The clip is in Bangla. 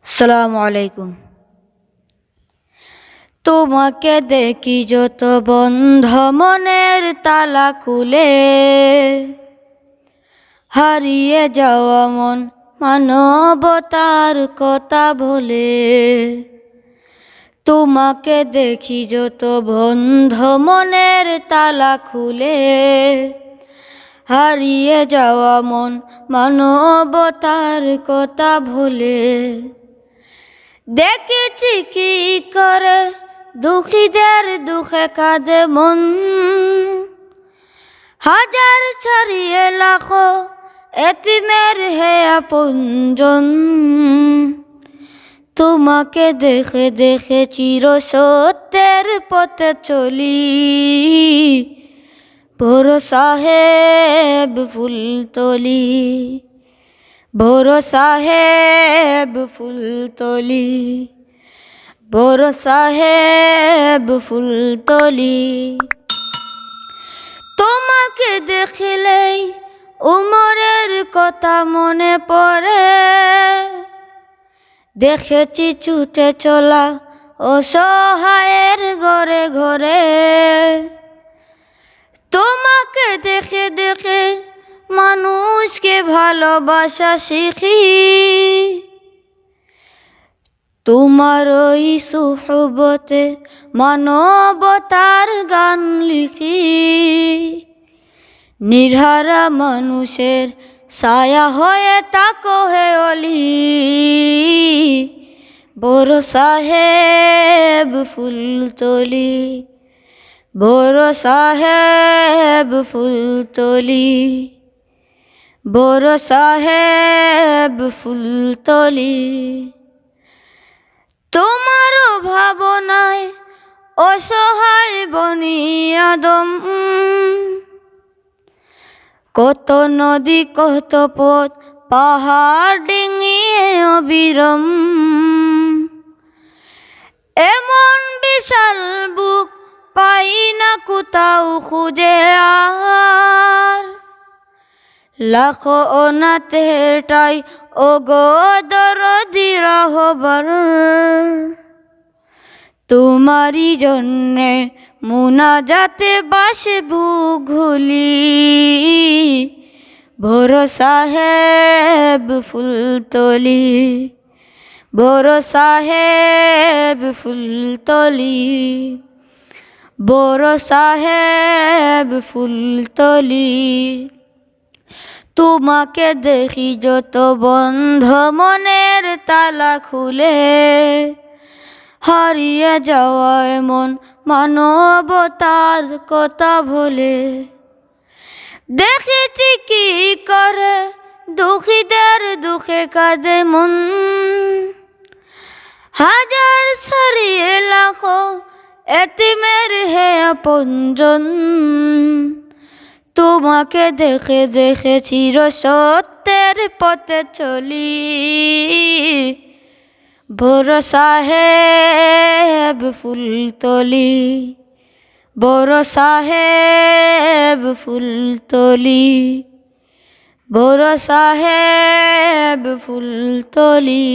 আসসালামু আলাইকুম। তোমাকে দেখি যত বন্ধ মনের তালা খুলে, হারিয়ে যাওয়া মন মানবতার কথা বলে। তোমাকে দেখি যত বন্ধ মনের তালা খুলে, হারিয়ে যাওয়া মন মানবতার কথা ভুলে। দেখেছি কি করে দুঃখীদের দুঃখে কাঁদে মন, হাজার ছাড়িয়ে লাখো এতিমের হে আপনজন। তোমাকে দেখে দেখে চির সত্যের পথে চলি, বড় সাহেব ফুলতলি, বড় সাহেব ফুলতলি, বড় সাহেব ফুলতলি। তোমাকে দেখিলেই উমরের কথা মনে পড়ে, দেখেছি ছুটে চলা অসহায়ের ঘরে ঘরে। তোমাকে দেখে দেখে মানুষকে ভালোবাসা শিখি, তোমার ওই সুহবতে মানবতার গান লিখি। নির্হারা মানুষের ছায়া হয়ে তাকো হে অলি, বড় সাহেব ফুলতলি, বড় সাহেব ফুলতলি, বড় সাহেব ফুলতলি। তোমার ভাবনায় অসহায় বনি আদম, কত নদী কত পথ পাহাড় ডিঙিয়ে অবিরম। এমন বিশাল বুক পাই না কোথাও খুঁজে আর, লাখো অনাথের টাই ও গো দরদি রাহবার। তোমারই জন্যে মুনাজাতে বাসে ভুগুলি, বড় সাহেব ফুলতলি, বড় সাহেব ফুলতলি, বড় সাহেব ফুলতলি। তোমাকে দেখি যত বন্ধ মনের তালা খুলে, হারিয়ে যাওয়া এমন মানবতার কথা ভুলে। দেখেছি কি করে দুঃখীদের দুঃখে কাঁদে মন, হাজার ছাড়িয়ে লাখো এতিমের হে আপনজন। তোমাকে দেখে দেখে চির সত্যের পথে চলি, বড় সাহেব ফুলতলি, বড় সাহেব ফুলতলি, বড় সাহেব ফুলতলি।